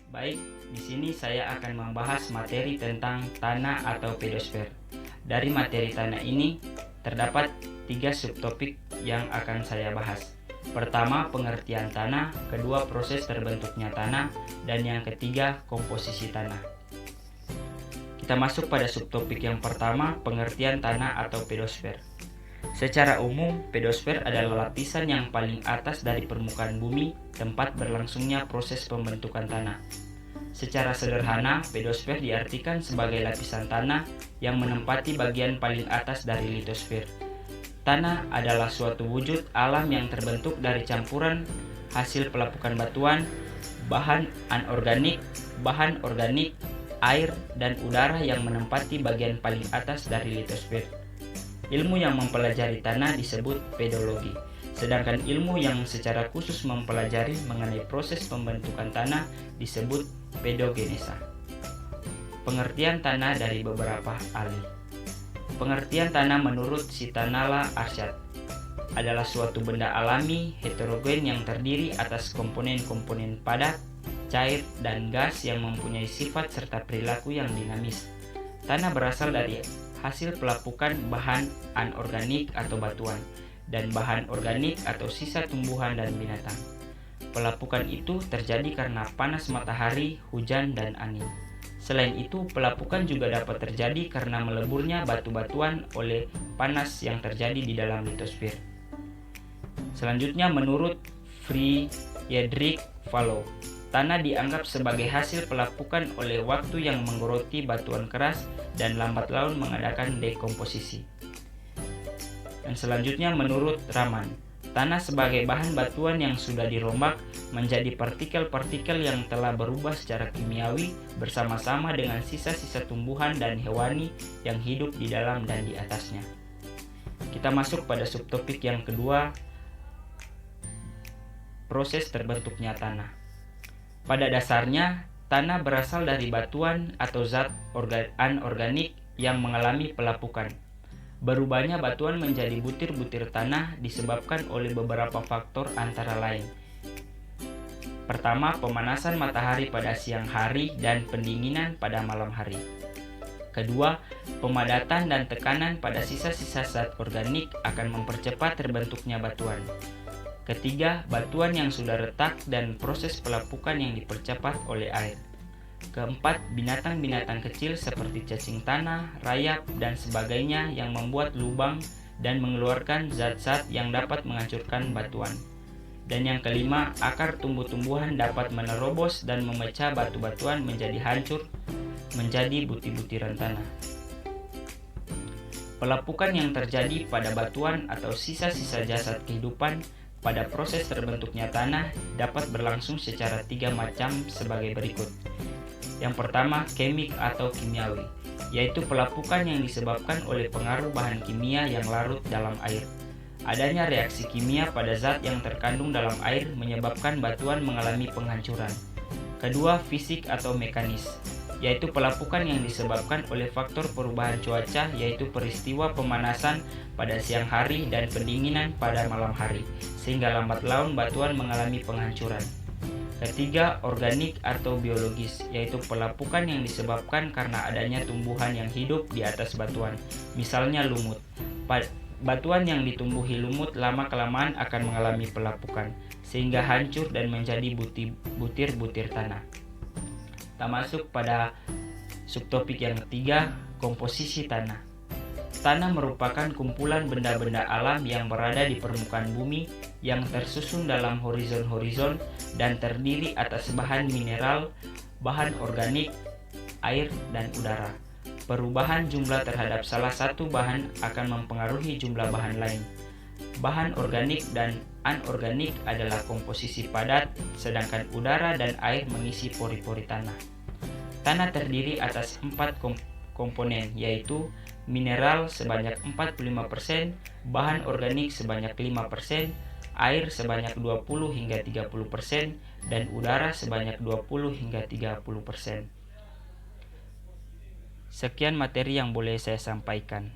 Baik, di sini saya akan membahas materi tentang tanah atau pedosfer. Dari materi tanah ini, terdapat 3 subtopik yang akan saya bahas. Pertama, pengertian tanah, kedua, proses terbentuknya tanah, dan yang ketiga, komposisi tanah. Kita masuk pada subtopik yang pertama, pengertian tanah atau pedosfer. Secara umum, pedosfer adalah lapisan yang paling atas dari permukaan bumi, tempat berlangsungnya proses pembentukan tanah. Secara sederhana, pedosfer diartikan sebagai lapisan tanah yang menempati bagian paling atas dari litosfer. Tanah adalah suatu wujud alam yang terbentuk dari campuran hasil pelapukan batuan, bahan anorganik, bahan organik, air, dan udara yang menempati bagian paling atas dari litosfer. Ilmu yang mempelajari tanah disebut pedologi, sedangkan ilmu yang secara khusus mempelajari mengenai proses pembentukan tanah disebut pedogenesa. Pengertian tanah dari beberapa ahli. Pengertian tanah menurut Sitanala Arsyad adalah suatu benda alami heterogen yang terdiri atas komponen-komponen padat, cair, dan gas yang mempunyai sifat serta perilaku yang dinamis. Tanah berasal dari hasil pelapukan bahan anorganik atau batuan, dan bahan organik atau sisa tumbuhan dan binatang. Pelapukan itu terjadi karena panas matahari, hujan, dan angin. Selain itu, pelapukan juga dapat terjadi karena meleburnya batu-batuan oleh panas yang terjadi di dalam litosfer. Selanjutnya, menurut Friedrich Fallow, tanah dianggap sebagai hasil pelapukan oleh waktu yang menggeroti batuan keras dan lambat laun mengadakan dekomposisi. Dan selanjutnya menurut Raman, tanah sebagai bahan batuan yang sudah dirombak menjadi partikel-partikel yang telah berubah secara kimiawi bersama-sama dengan sisa-sisa tumbuhan dan hewani yang hidup di dalam dan di atasnya. Kita masuk pada subtopik yang kedua, proses terbentuknya tanah. Pada dasarnya, tanah berasal dari batuan atau zat anorganik yang mengalami pelapukan. Berubahnya batuan menjadi butir-butir tanah disebabkan oleh beberapa faktor antara lain. Pertama, pemanasan matahari pada siang hari dan pendinginan pada malam hari. Kedua, pemadatan dan tekanan pada sisa-sisa zat organik akan mempercepat terbentuknya batuan. Ketiga, batuan yang sudah retak dan proses pelapukan yang dipercepat oleh air. Keempat, binatang-binatang kecil seperti cacing tanah, rayap, dan sebagainya yang membuat lubang dan mengeluarkan zat-zat yang dapat menghancurkan batuan. Dan yang kelima, akar tumbuh-tumbuhan dapat menerobos dan memecah batu-batuan menjadi hancur, menjadi butir-butiran tanah. Pelapukan yang terjadi pada batuan atau sisa-sisa jasad kehidupan pada proses terbentuknya tanah dapat berlangsung secara 3 macam sebagai berikut. Yang pertama, kemik atau kimiawi, yaitu pelapukan yang disebabkan oleh pengaruh bahan kimia yang larut dalam air. Adanya reaksi kimia pada zat yang terkandung dalam air menyebabkan batuan mengalami penghancuran. Kedua, fisik atau mekanis, yaitu pelapukan yang disebabkan oleh faktor perubahan cuaca, yaitu peristiwa pemanasan pada siang hari dan pendinginan pada malam hari, sehingga lambat laun batuan mengalami penghancuran. Ketiga, organik atau biologis, yaitu pelapukan yang disebabkan karena adanya tumbuhan yang hidup di atas batuan, misalnya lumut. Batuan yang ditumbuhi lumut lama-kelamaan akan mengalami pelapukan, sehingga hancur dan menjadi butir-butir tanah. Kita masuk pada subtopik yang ketiga, komposisi tanah. Tanah merupakan kumpulan benda-benda alam yang berada di permukaan bumi yang tersusun dalam horizon-horizon dan terdiri atas bahan mineral, bahan organik, air, dan udara. Perubahan jumlah terhadap salah satu bahan akan mempengaruhi jumlah bahan lain. Bahan organik dan anorganik adalah komposisi padat, sedangkan udara dan air mengisi pori-pori tanah. Tanah terdiri atas 4 komponen, yaitu mineral sebanyak 45%, bahan organik sebanyak 5%, air sebanyak 20 hingga 30%, dan udara sebanyak 20 hingga 30%. Sekian materi yang boleh saya sampaikan.